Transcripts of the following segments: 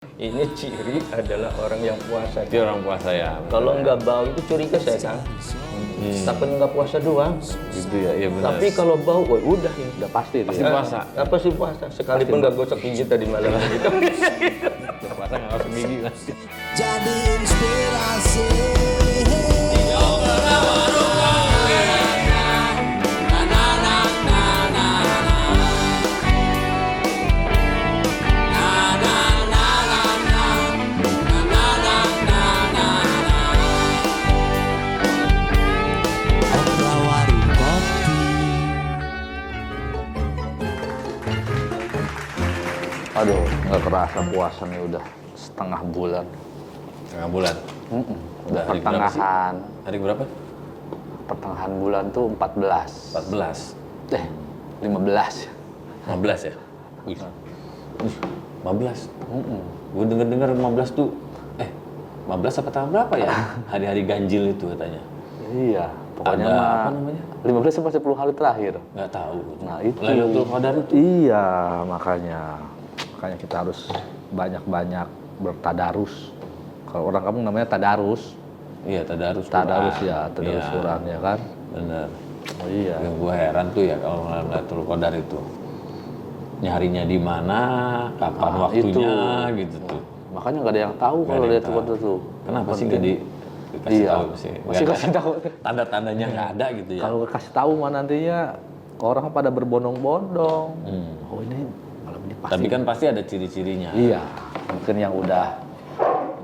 Ini ciri adalah orang yang puasa. Dia orang puasa ya. Kalau nggak bau itu curiga saya kan. Takutnya nggak puasa doang. Gitu ya, iya benar. Tapi kalau bau, wah udah ini. Udah pasti itu Pasti ya. puasa. Apa sih puasa? Sekalipun nggak gosok gigi tadi malam gitu. Puasa nggak harus gigi kan. Jadi inspirasi. Warung kopi. Aduh, nggak kerasa puasa nih udah setengah bulan. Setengah bulan. Udah Hari berapa sih? pertengahan. Hari berapa? Pertengahan bulan tuh 14. 14. 15. 15 ya? Wih. 15. Gue denger 15 tuh. 15 apa tanggal berapa ya? Hari-hari ganjil itu katanya. Iya, pokoknya Ada mah apa namanya? 15 sampai 10 hari terakhir. Nggak tahu. Nah, itu. Lailatul Qadar itu. Iya, makanya kita harus banyak-banyak bertadarus. Kalau orang kampung namanya tadarus. Iya, tadarus. Tadarus Quran. ya, tadarus Iya, Quran ya kan. bener. Oh iya. Yang gue heran tuh ya kalau Lailatul Qadar itu. Nyarinya di mana, kapan waktunya gitu tuh. Makanya nggak ada yang tahu Nggak kalau ada lihat yang tahu. foto tuh. Kenapa sih nggak dikasih Iya. tahu sih? Masih Nggak ada. kasih tahu. Tanda-tandanya nggak ada gitu ya. Kalau kasih tahu mah nantinya orang pada berbondong-bondong. Oh ini malam ini pasti. Tapi kan pasti ada ciri-cirinya. Iya, mungkin yang udah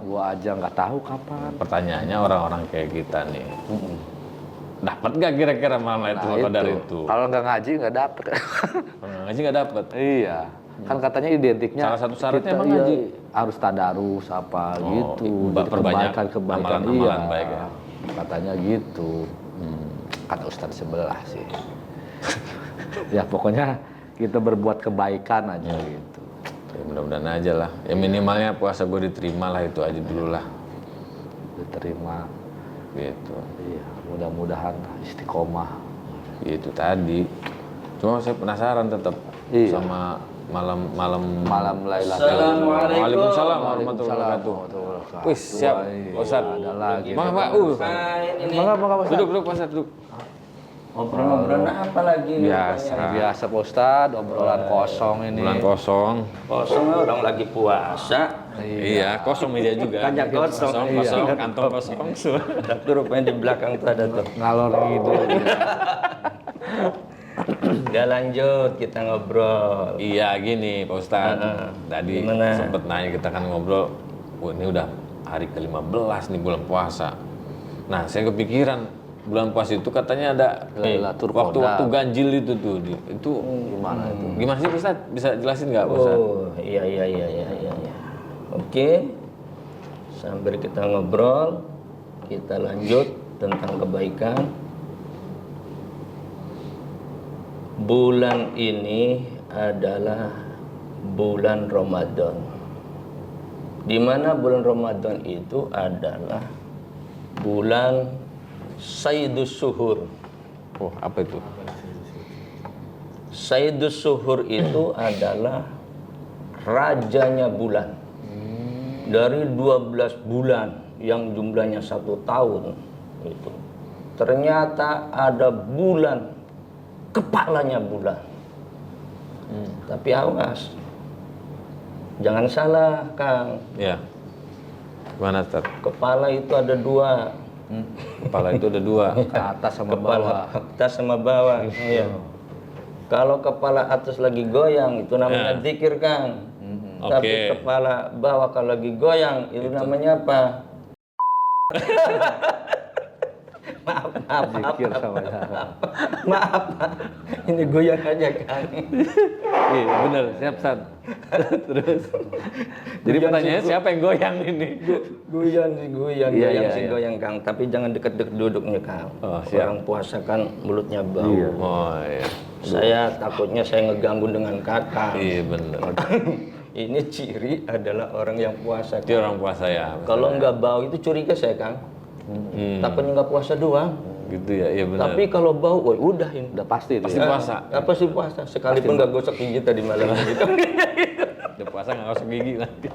gua aja nggak tahu kapan. Pertanyaannya orang-orang kayak kita nih, dapat nggak kira-kira malam Lailatul Qadar itu? Kalau nggak ngaji nggak dapet. Kalau ngaji nggak dapat. Iya, kan katanya identiknya. Salah satu syaratnya kita, emang iya, ngaji. harus tadarus apa gitu. Jadi perbanyak kebaikan amalan-amalan iya. baik ya. Katanya gitu. Kata Ustadz sebelah sih. Ya pokoknya kita berbuat kebaikan aja gitu. Ya, mudah-mudahan aja lah. Ya minimalnya puasa gue diterima lah, itu aja dulu lah. Diterima. Gitu. Iya, mudah-mudahan istiqomah. Itu tadi. Cuma saya penasaran tetap Iya. sama malam Lailatul. Assalamualaikum. Waalaikumsalam warahmatullahi wabarakatuh. Wih, siap, Ustaz. Ada lagi. Mangga, Pak. Ini Mangga, Ustaz. Duduk, Pak Ustaz, duduk. ngobrol-ngobrol apa lagi? Biasa Pak Ustadz, obrolan kosong ini. Bulan kosong. Kosong orang lagi puasa. Iya, kosong media juga. Banyak kosong. Kosong, Iya. kantong kosong. Tuh rupanya di belakang tuh ada tuh. Ngalor ngidul. Udah lanjut kita ngobrol. Iya, gini Pak Ustaz. Tadi Gimana? sempet nanya, kita kan ngobrol. Ini udah hari ke-15 nih bulan puasa. Nah, saya kepikiran bulan puasa itu katanya ada Lailatul waktu-waktu Qadar. ganjil itu tuh. Itu Gimana itu? gimana sih Pak Ustaz? Bisa jelasin nggak Pak Ustaz? Oh, iya. Oke. Sambil kita ngobrol, kita lanjut tentang kebaikan. Bulan ini adalah bulan Ramadan. Di mana bulan Ramadan itu adalah bulan Sayyidus Suhur. Oh, apa itu? Sayyidus Suhur itu adalah rajanya bulan. Dari 12 bulan yang jumlahnya 1 tahun itu, ternyata ada bulan kepalanya bulan. Tapi awas, jangan salah Kang, Ya. Gimana Ustaz? kepala itu ada 2. Kepala itu ada 2. Ke atas sama Kepala bawah. atas sama bawah. Iya. Kalau kepala atas lagi goyang itu namanya zikir Kang. Tapi Oke. kepala bawah kalau lagi goyang itu namanya apa? maaf. Zikir sama Maaf. Ini goyang aja Kang. Iya, bener. Siap, San. Terus. Jadi pertanyaannya siapa yang goyang ini? Goyang Iya, sih iya. goyang Kang. Tapi jangan deket-deket duduknya Kang. Oh, siap. Orang puasa kan mulutnya bau. Iya. Oh, iya. Saya takutnya saya ngeganggu dengan kakak. Iya, bener. Ini ciri adalah orang yang puasa. Dia orang puasa ya. Kalau nggak bau itu curiga saya Kang. Takutnya nggak puasa doang. Gitu ya, iya benar. Tapi kalau bau, wah udah ini. Udah pasti itu Pasti ya. puasa. Apa sih puasa? Sekalipun nggak gosok gigi tadi malam gitu. Udah puasa nggak gosok gigi nanti.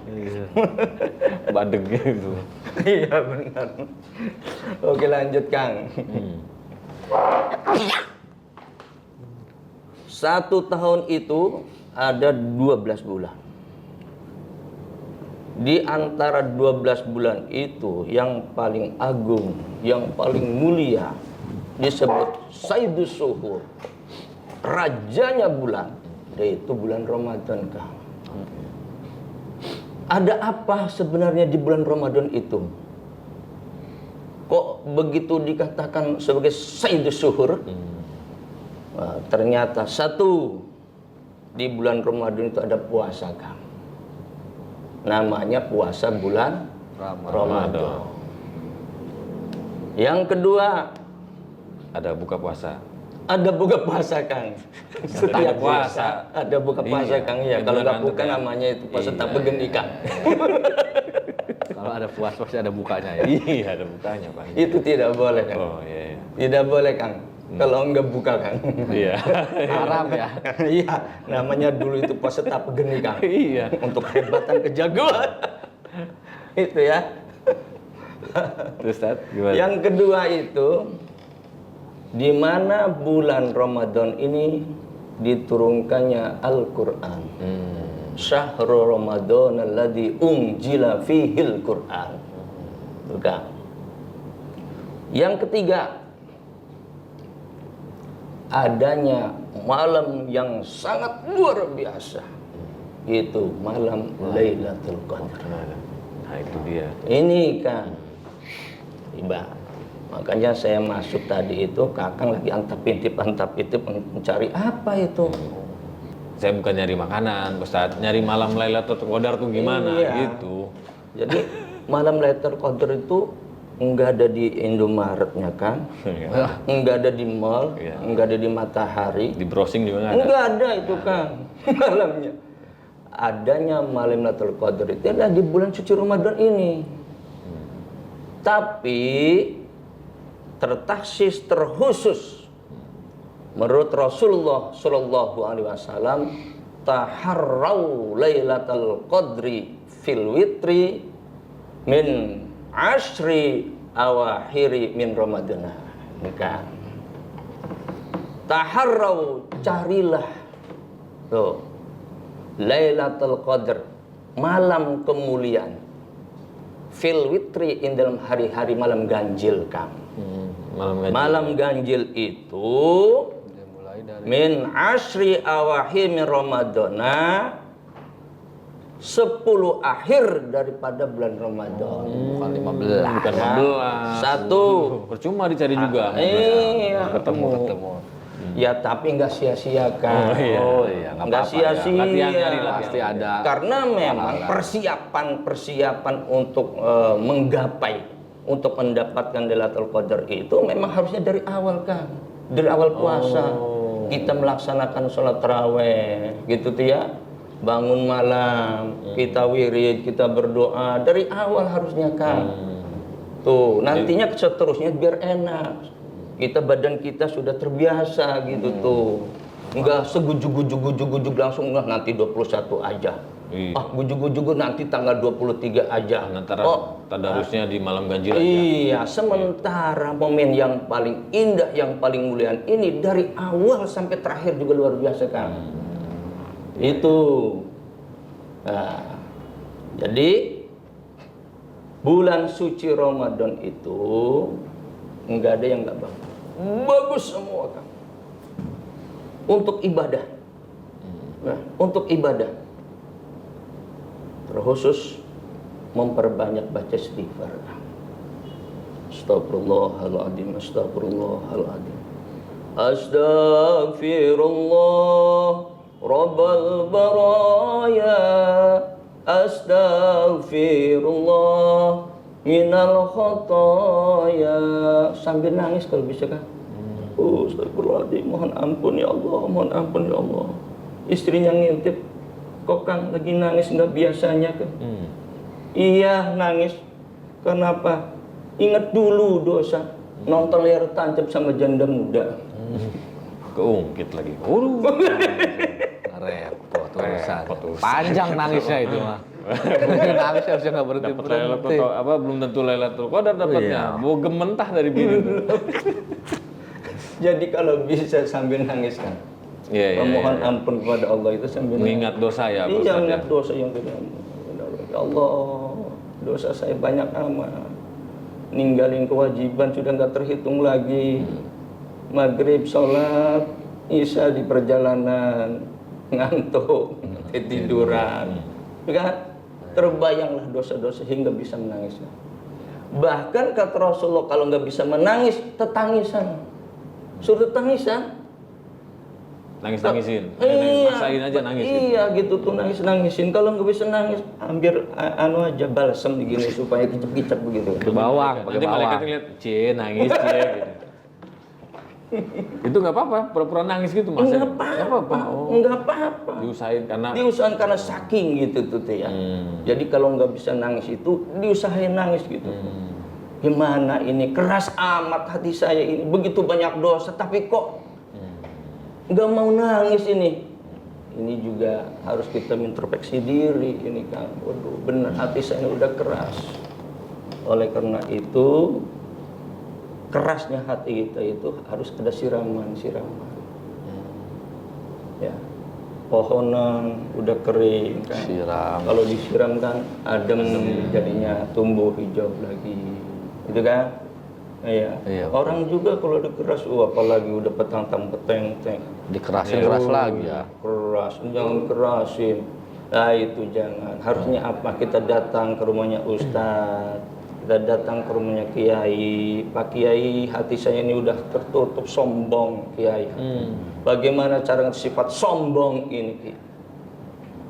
Badeng gitu. Iya benar. Oke lanjut Kang. 1 tahun itu ada 12 bulan. Di antara 12 bulan itu yang paling agung, yang paling mulia disebut Sayyidus Syuhur. Rajanya bulan, yaitu bulan Ramadan Kang. Ada apa sebenarnya di bulan Ramadan itu? Kok begitu dikatakan sebagai Sayyidus Syuhur? Nah, ternyata satu, di bulan Ramadan itu ada puasa Kang. Namanya puasa bulan Ramadan. Yang kedua, Ada buka puasa. ada buka puasa Kang. Setiap puasa. ada buka puasa Iya. Kang ya. Di Kalau bulan nggak Ramadan buka ya. namanya itu puasa Iya, tak begini Kang. Kalau ada puas pasti ada bukanya ya. Iya, ada bukanya, Pak. Itu tidak boleh Kang. Oh, iya. Tidak boleh Kang. Kalau enggak buka Kang. Iya. Haram ya. Iya, namanya dulu itu puasa tak begini Kang. Iya. Untuk hebatan kejagoan. Itu ya. Terus Tat, gimana? Yang kedua itu, di mana bulan Ramadan ini diturunkannya Al-Quran. Syahrul Ramadan alladzi unzila fihil Quran. Bukan. Yang ketiga, adanya malam yang sangat luar biasa. Itu malam Lailatul Qadar. Nah, itu dia. Ini kan tiba. Makanya saya masuk tadi itu, Kakang lagi antap-intip mencari apa itu. Saya bukan nyari makanan, Ustaz. Nyari malam Lailatul Qadar tuh gimana Iya. gitu. Jadi malam Lailatul Qadar itu enggak ada di Indomaretnya kan, Iya. enggak ada di mall, Iya. enggak ada di Matahari, Di browsing juga nggak ada. enggak ada itu kan malamnya. Adanya malam Lailatul Qadar itu adalah di bulan suci Ramadan ini. Tapi tertaksis terkhusus menurut Rasulullah Shallallahu Alaihi Wasallam, taharrau Lailatul Qadri fil witri min ashri awakhiri min Ramadhan. Bukan. Taharrau, carilah tuh Lailatul Qadar, malam kemuliaan, fil witri, in dalam hari-hari malam ganjil Kang. Malam gaji. Malam ganjil itu Mulai dari min ashri awakhir min Ramadana, 10 akhir daripada bulan Ramadan. bukan 15. Bukan Ya. 15. Satu. Percuma dicari juga. Iya, ketemu. Ya tapi nggak sia-sia kan. Oh, iya. Nggak Nggak apa-apa ya. sia-sia. Latihan nyari lah. Pasti ada. Karena memang persiapan untuk menggapai, untuk mendapatkan Lailatul Qadar itu memang harusnya dari awal kan, dari awal puasa kita melaksanakan sholat taraweh, gitu tuh ya, bangun malam, kita wirid, kita berdoa dari awal harusnya kan. Tuh nantinya seterusnya biar enak. Kita badan kita sudah terbiasa gitu tuh. Enggak segujug-gujug langsung nanti 21 aja. Iya. Ah, gujug-gujug nanti tanggal 23 aja. Antara tadarusnya di malam ganjil aja. Iya, sementara momen yang paling indah, yang paling mulia ini dari awal sampai terakhir juga luar biasa kan. Itu. Nah, jadi bulan suci Ramadan itu enggak ada yang enggak bagus. Bagus semua kan. Untuk ibadah. Nah, untuk ibadah. Terkhusus memperbanyak baca istighfar. Astagfirullahaladzim, astagfirullahaladzim. Astaghfirullah Rabbal baraya, astaghfirullah minal khataya. Sambil nangis kalau bisa kan. Astagfirullahaladzim, mohon ampun ya Allah, mohon ampun ya Allah. Istrinya ngintip, kok Kang lagi nangis nggak biasanya kan? Iya nangis. Kenapa? Ingat dulu dosa nonton layar tancap sama janda muda. Keungkit lagi. repot tuh. Keterusan. Repot, Ustaz. Panjang nangisnya itu mah. Nangis harusnya nggak berhenti Dapat Lailatul apa belum tentu Lailatul Qadar dapatnya. Iya. Bogem mentah dari bini. Jadi kalau bisa sambil nangis kan. Iya, Memohon ampun kepada Allah itu sambil Mengingat dosa ya, Pak Iya, Ustaz, mengingat ya. dosa yang tidak. Ya Allah, dosa saya banyak amat. Ninggalin kewajiban sudah nggak terhitung lagi. Maghrib sholat, isya di perjalanan, ngantuk, ketiduran. Kan? Terbayanglah dosa-dosa hingga bisa menangis. Bahkan kata Rasulullah kalau nggak bisa menangis, tetangisan. Suruh tangisan. Nangis-nangisin. Iya, Maksain aja nangisin. Iya gitu tuh nangis-nangisin. Kalau nggak bisa nangis, hampir anu aja balsam begini supaya kicap-kicap begitu. Pakai bawang, pakai Nanti bawang. malaikat ngeliat, cie nangis cie gitu. Itu nggak apa-apa, pura-pura nangis gitu mas. Nggak apa-apa. Oh. Nggak apa-apa. Diusahain karena Diusahain karena saking gitu tuh ya. Jadi kalau nggak bisa nangis itu diusahain nangis gitu. Gimana ini keras amat hati saya ini, begitu banyak dosa tapi kok nggak mau nangis ini. Ini juga harus kita introspeksi diri ini kan. Waduh, benar hati saya ini udah keras. Oleh karena itu kerasnya hati kita itu harus ada siraman. Ya, pohonan udah kering kan. Siram. Kalau disiram kan adem jadinya tumbuh hijau lagi, gitu kan? Iya. Iya. Orang juga kalau udah keras, apalagi udah petang-peteng, Dikerasin keras lagi ya. keras, jangan kerasin. Nah itu jangan. Harusnya apa? Kita datang ke rumahnya Ustadz, kita datang ke rumahnya Kiai. Pak Kiai, hati saya ini udah tertutup sombong, Kiai. Bagaimana cara sifat sombong ini, Ki?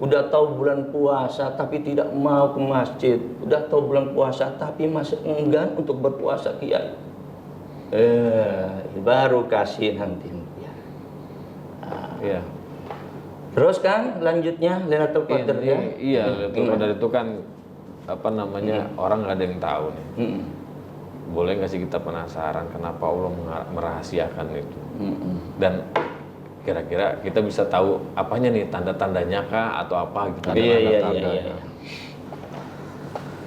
Udah tahu bulan puasa tapi tidak mau ke masjid. Udah tahu bulan puasa tapi masih enggan untuk berpuasa, Kiai. Baru kasih nanti. iya. Terus kan lanjutnya Lailatul Qadar ya. Iya, Lailatul Qadar itu kan apa namanya orang nggak ada yang tahu nih. Boleh nggak sih kita penasaran kenapa Allah merahasiakan itu? Dan kira-kira kita bisa tahu apanya nih tanda-tandanya kah atau apa gitu? Iya.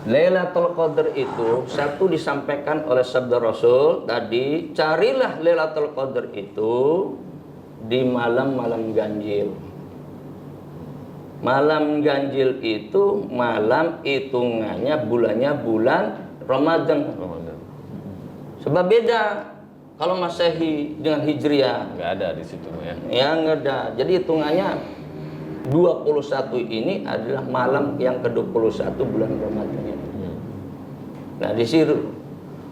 Lailatul Qadar itu satu disampaikan oleh sabda Rasul tadi, carilah Lailatul Qadar itu di malam-malam ganjil. Malam ganjil itu malam hitungannya bulannya bulan Ramadan. Sebab beda kalau Masehi dengan Hijriah. Nggak ada di situ ya. Ya nggak ada. Jadi hitungannya 21 ini adalah malam yang ke-21 bulan Ramadan ini. Nah di situ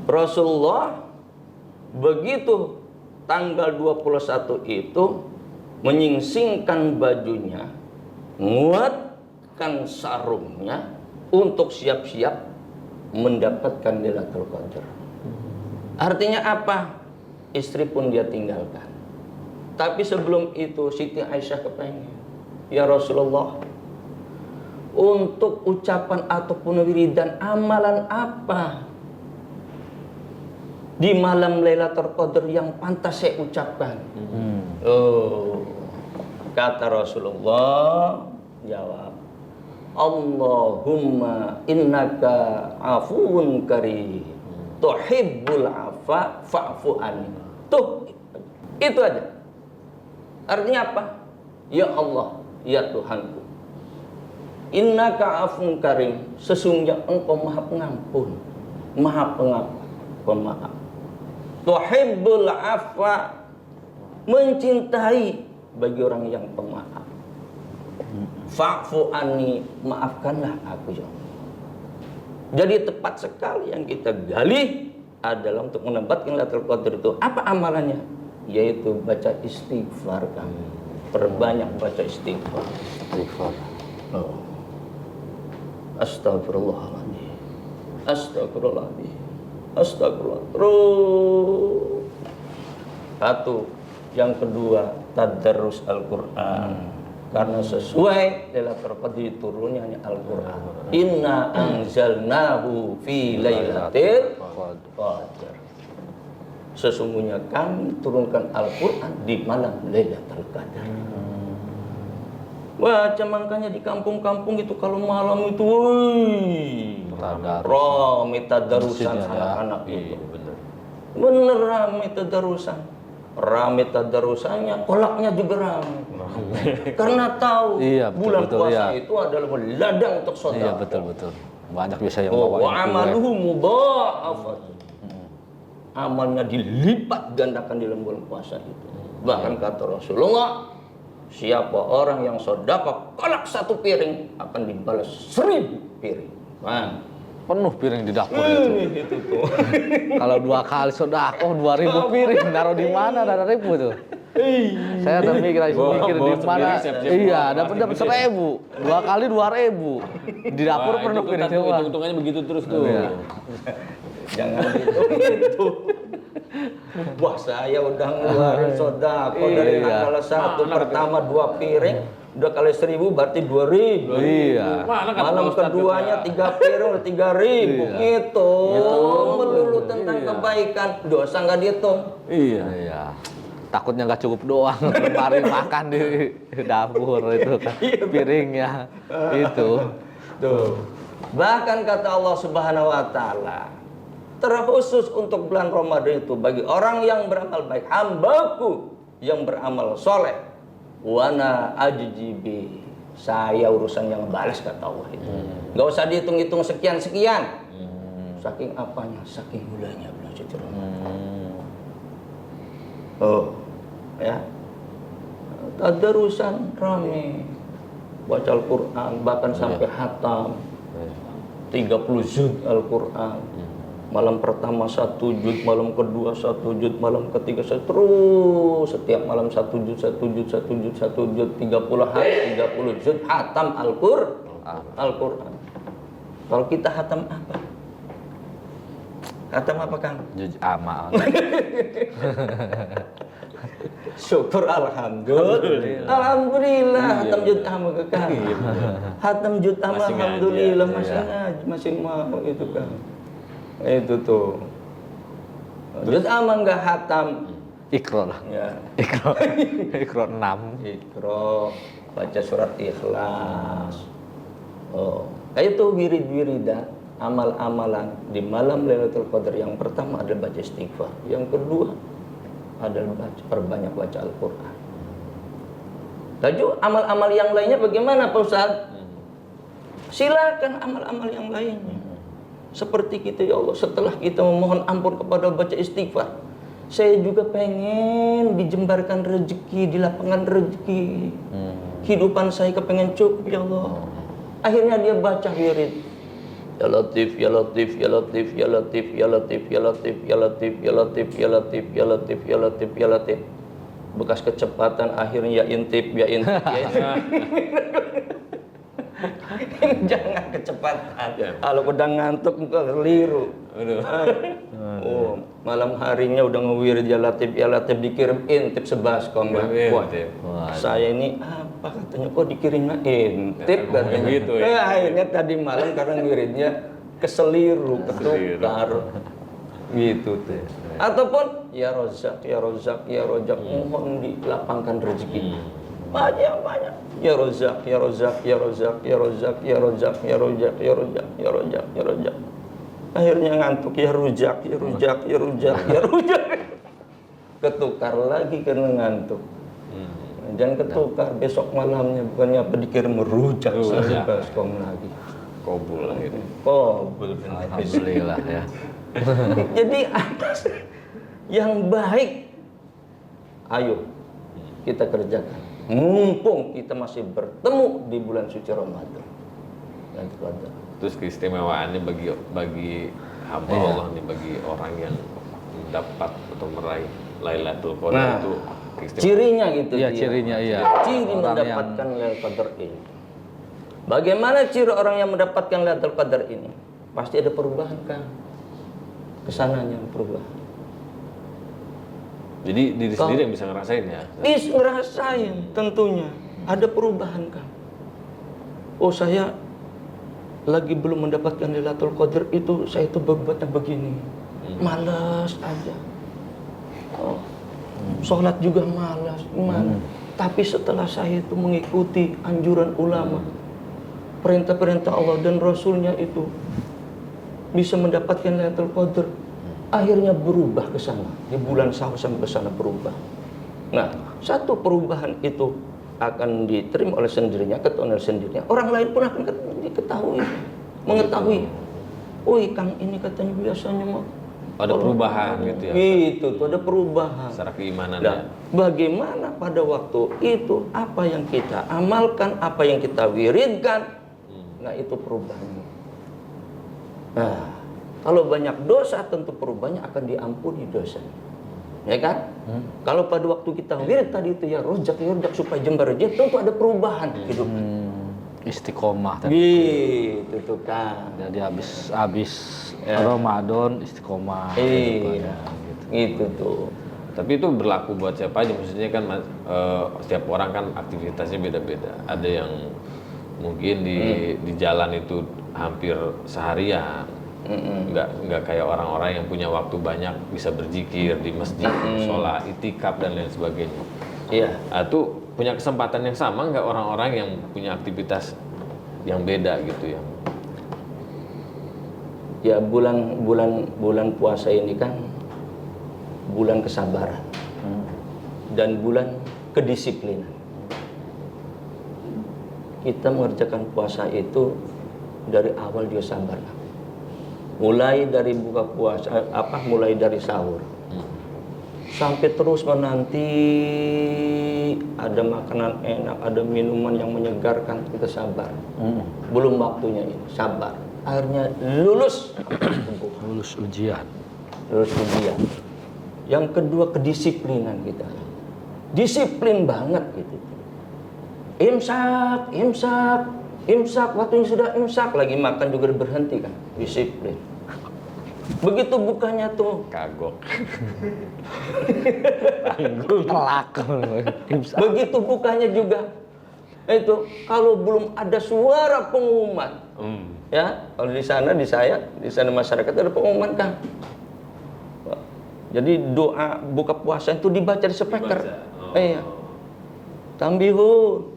Rasulullah begitu tanggal 21 itu menyingsingkan bajunya, nguatkan sarungnya untuk siap-siap mendapatkan Lailatul Qadar. Artinya apa? Istri pun dia tinggalkan. Tapi sebelum itu Siti Aisyah kepengen, ya Rasulullah, untuk ucapan ataupun wiridan amalan apa di malam Lailatul Qadar yang pantas saya ucapkan? Kata Rasulullah jawab, Allahumma innaka afuun karim tuhibbul afa fa'fu anni. Tuh, itu aja. Artinya apa? Ya Allah, ya Tuhanku, innaka afuun karim, sesungguhnya engkau maha pengampun, maha pemaaf. Tuhibbul afa, mencintai bagi orang yang pemaaf. Fa'fu anni, maafkanlah aku ya Allah. Jadi tepat sekali yang kita gali adalah untuk mendapatkan Lailatul Qadar itu apa amalannya? Yaitu baca istighfar kami. Perbanyak baca istighfar. Istighfar. Astagfirullahaladzim. Astagfirullahaladzim. Astagfirullah. Terus. Satu. Yang kedua, tadarrus Al-Qur'an. Karena sesuai Lailatul Qadar turunnya Al-Qur'an. Inna anzalnahu fi lailatul qadar. Sesungguhnya kami turunkan Al-Qur'an di malam Lailatul Qadar. Baca makanya di kampung-kampung itu kalau malam itu, woi, Tadarus. rame tadarusan Masjidnya, ya. anak-anak itu. Iya bener. Bener rame tadarusan. Rame tadarusannya, kolaknya juga rame. Karena tahu Iya, betul, bulan betul, puasa iya. itu adalah ladang untuk Iya sedekah. betul. Banyak bisa yang Oh, bawain wa kue. amaluhu mudha'afat. Amalnya dilipat gandakan di dalam bulan puasa itu. Bahkan kata Rasulullah, siapa orang yang sedekah kolak 1 piring akan dibalas 1000 piring. Nah, Penuh piring di dapur itu. itu tuh. Kalau 2 kali sedekah 2000 piring, naruh di mana 2000 tuh? Saya udah mikir di Bawa mana. sendiri, siap-siap Iya, bawa dapat marketing 1000. 2 kali 2000. Di dapur Wah, penuh itu piring kan semua. hitung-hitungannya begitu terus tuh. Iya. Jangan gitu. Wah, saya udah ngeluarin sodako dari Iya. tanggal 1 pertama 2 piring, udah kali 1000 berarti 2000. Iya. Mana kata Malam Ustadz keduanya kita? 3 piring 3000 gitu. Melulu tentang Iya. kebaikan, dosa nggak dihitung. Iya. Takutnya nggak cukup doang, mari makan di dapur itu kan piringnya itu. Tuh. Bahkan kata Allah Subhanahu wa taala, terkhusus untuk bulan Ramadan itu bagi orang yang beramal baik, hambaku yang beramal soleh, wana ajibi, saya urusan yang balas kata Allah itu. Nggak usah dihitung-hitung sekian-sekian. Saking apanya? Saking mulanya bulan suci Ramadan. Oh, ya. Tadarusan rame, baca Al-Quran, bahkan sampai hatam 30 juz Al-Quran. Malam pertama 1 juz, malam kedua 1 juz, malam ketiga 1, terus setiap malam 1 juz, 1 juz, 1 juz, 1 juz, 30 hari, 30 juz hatam Al-Quran. Kalau kita hatam apa? Hatam apa, Kang? Jujur amal. Syukur alhamdulillah. Alhamdulillah hatam juz amal ke Kang. Hatam juz amal Masih ngaji, alhamdulillah ya. masih ngaji, masih mau itu kan. Itu tuh. Juz amal enggak hatam. Iqra lah. Ya. Iqra 6. Iqra, baca surat Ikhlas. Oh, itu wirid-wiridan, amal-amalan di malam Lailatul Qadar. Yang pertama adalah baca istighfar, yang kedua adalah perbanyak baca Al-Qur'an. Lalu amal-amal yang lainnya bagaimana Pak Ustaz? Silakan amal-amal yang lainnya. Seperti kita ya Allah, setelah kita memohon ampun kepada baca istighfar, saya juga pengen dijembarkan rezeki, di lapangan rezeki. Kehidupan saya kepengen cukup ya Allah. Akhirnya dia baca wirid. Ya Latif, Ya Latif, Ya Latif, Ya Latif, Ya Latif, Ya Latif, Ya Latif, Ya Latif, Ya Latif, Ya Latif, Ya Latif, Ya Latif. Bekas kecepatan akhirnya ya intip, ya intip, ya intip. Jangan kecepatan. Kalau udah ngantuk keliru. Oh, malam harinya udah ngewirid ya Latif dikirim intip sebaskom. Wah, saya ini apa katanya kok dikirimnya intip katanya gitu ya. akhirnya tadi malam karena wiridnya keseliru, ketukar. Gitu tuh. Ataupun ya Rozak, Ya Rozak, Ya Rozak, mohon dilapangkan rezeki. Banyak. Ya Rozak, Ya Rozak, Ya Rozak, Ya Rozak, Ya Rozak, Ya Rozak, Ya Rozak, Ya Rozak, Ya Rozak. Akhirnya ngantuk, ya rujak, ya rujak, ya rujak, ya rujak. Ketukar lagi karena ngantuk. Jangan ketukar besok malamnya, bukannya apa dikirim merujak saja baskom lagi. Kobul lah itu. Kobul. Alhamdulillah ya. Jadi atas yang baik, ayo kita kerjakan. Mumpung kita masih bertemu di bulan suci Ramadan. Terus keistimewaannya bagi hamba Allah nih, bagi orang yang mendapat atau meraih Lailatul Qadar itu keistimewaan. Cirinya gitu. Iya, dia. cirinya iya. Ciri Orang mendapatkan Lailatul Qadar ini. Bagaimana ciri orang yang mendapatkan Lailatul Qadar ini? Pasti ada perubahan kan? Kesananya perubahan. Jadi diri sendiri yang bisa ngerasain ya. Ngerasain tentunya ada perubahan kan. Oh saya lagi belum mendapatkan Lailatul Qadar itu, saya itu berbuatnya begini, malas aja. Oh, sholat juga malas, gimana? Tapi setelah saya itu mengikuti anjuran ulama, perintah-perintah Allah dan Rasulnya itu bisa mendapatkan Lailatul Qadar, akhirnya berubah ke sana. Di bulan Syawal sampai ke sana berubah. Nah, satu perubahan itu akan diterima oleh sendirinya, ketahuan oleh sendirinya. Orang lain pun akan mengetahui. Oh, Kang ini katanya biasanya mah Ada perubahan gitu ya. Itu tuh ada perubahan. Secara keimanan Nah, ya. bagaimana pada waktu itu apa yang kita amalkan, apa yang kita wiridkan, nah itu perubahannya. Nah, kalau banyak dosa tentu perubahannya akan diampuni dosanya, ya kan? Kalau pada waktu kita wirid tadi itu ya rojak supaya jembar aja, tentu ada perubahan hidup. Istiqomah tadi. Gitu tuh kan. Jadi habis Ramadan istiqomah. Iya, gitu tuh. Tapi itu berlaku buat siapa aja, maksudnya kan setiap orang kan aktivitasnya beda-beda. Ada yang mungkin di jalan itu hampir seharian, nggak kayak orang-orang yang punya waktu banyak bisa berzikir di masjid, sholat, itikaf dan lain sebagainya. Iya. Itu punya kesempatan yang sama nggak orang-orang yang punya aktivitas yang beda gitu ya? Ya bulan puasa ini kan bulan kesabaran dan bulan kedisiplinan. Kita mengerjakan puasa itu dari awal dia sabar. Mulai dari buka puasa, mulai dari sahur sampai terus menanti ada makanan enak, ada minuman yang menyegarkan, kita sabar. Belum waktunya ini, sabar. Akhirnya lulus ujian. Yang kedua kedisiplinan kita, disiplin banget gitu. Imsak, waktunya sudah imsak, lagi makan juga berhenti kan, disiplin. Begitu bukanya tuh Kagok. Telak. begitu bukanya juga itu kalau belum ada suara pengumuman. Ya, kalau di sana masyarakat ada pengumuman kan. Jadi doa buka puasa itu dibaca di speaker. Iya. Tambihun.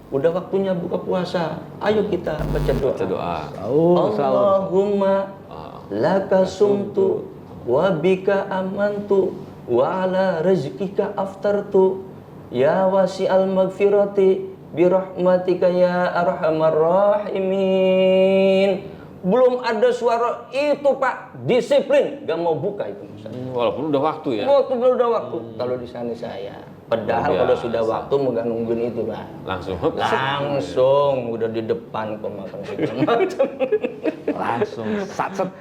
Udah waktunya buka puasa. Ayo kita baca doa. Allahumma laka sumtu wa bika amantu wa ala rizqika aftartu ya wasi'al maghfirati birahmatika ya arhamar rahimin. Belum ada suara itu Pak, disiplin, gak mau buka itu. Walaupun udah waktu ya. Belum udah waktu. Kalau di sana saya, padahal kalau sudah waktu nggak nungguin itu Pak. Langsung udah di depan kok makan segala macam. Langsung satset.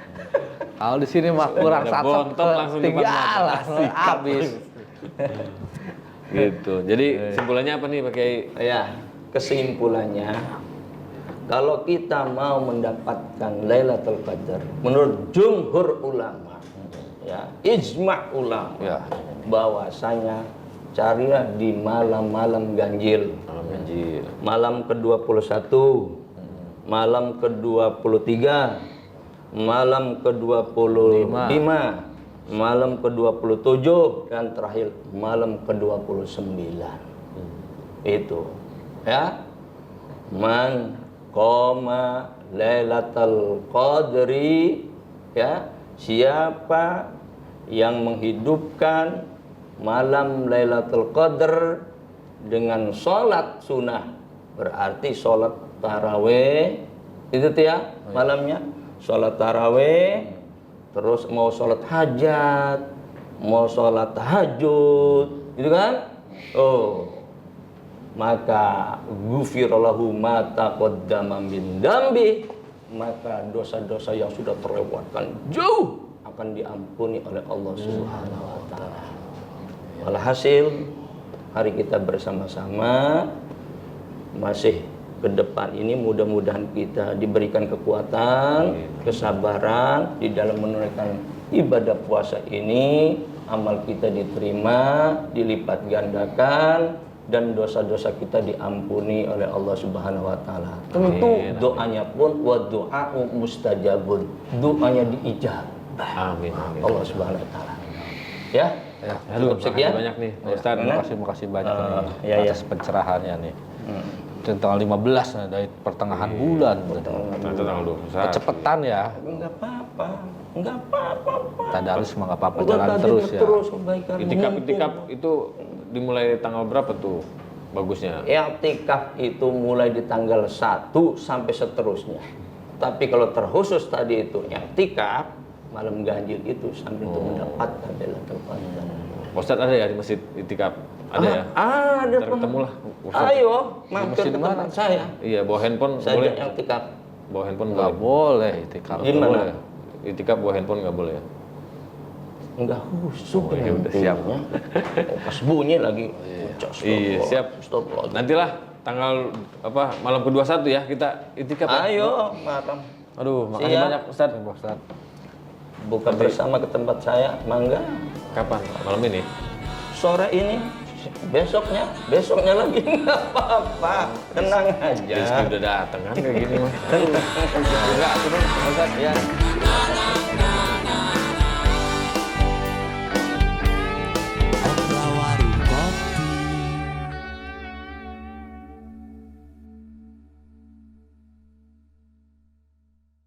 Kalau di sini mah kurang Ada satset, bontot langsung depan tinggal mata. habis. Gitu. Jadi kesimpulannya apa nih Pak Kiai? Ya, kesimpulannya kalau kita mau mendapatkan Lailatul Qadar menurut jumhur ulama, ya, ijma' ulama, Ya. bahwasanya carilah di malam-malam ganjil. Malam ke-21, malam ke-23, malam ke-25, malam ke-27 dan terakhir malam ke-29. Itu ya. Man qoma Lailatul Qadri, ya, siapa yang menghidupkan malam Lailatul Qadar dengan sholat sunnah, berarti sholat taraweh itu tuh ya malamnya, sholat taraweh, terus mau sholat hajat, mau sholat tahajud, gitu kan? Maka ghufirallahu ma taqaddama min dambi, maka dosa-dosa yang sudah terlewatkan jauh akan diampuni oleh Allah Subhanahu wa taala. Walhasil hari kita bersama-sama masih ke depan ini mudah-mudahan kita diberikan kekuatan, kesabaran di dalam menunaikan ibadah puasa ini, amal kita diterima, dilipat gandakan, dan dosa-dosa kita diampuni oleh Allah Subhanahu wa taala. Tentu doanya pun wa du'a'u mustajabun. Doanya diijabah. Amin. Allah Subhanahu wa taala. Ya. Ya. Aduh, Cukup sekian. makasih banyak nih, Pak Ustadz. Terima kasih banyak nih ya, ya. atas pencerahannya nih. Tanggal 15 nah, dari pertengahan bulan. Nanti tanggal 21. Kecepatan ya. Enggak apa-apa. Enggak apa-apa. Tadarus mah nggak apa-apa, Udah jalan tadi terus ya. terus kebaikan. Itikaf itu dimulai tanggal berapa tuh bagusnya? I'tikaf itu mulai di tanggal 1 sampai seterusnya. Tapi kalau terkhusus tadi itu i'tikaf malam ganjil itu sampai itu mendapatkan Lailatul Qadar. Ustadz ada ya di masjid itikaf? Ada ya? Ada. Ntar ketemu lah, Ustadz. Ayo, mampir masjid ke mana? tempat saya. Iya, bawa handphone Saya boleh. i'tikaf. Bawa handphone Nggak boleh. boleh itikaf. Gimana? Nggak boleh. Itikaf bawa handphone nggak boleh ya? Enggak khusyuk. Oh, ya udah, siap. Pas bunyi lagi. Iya, siap. Stop. Nantilah tanggal apa malam ke-21 ya kita itikaf. ya? Ayo, malam. Aduh, makasih Siap. banyak Ustadz. Ustaz. Buka bersama ke tempat saya, mangga. Kapan? Malam ini? Sore ini, besoknya lagi nggak apa-apa, tenang aja. Rizky udah datang kan kayak gini mah. Enggak, Ustaz. Ya.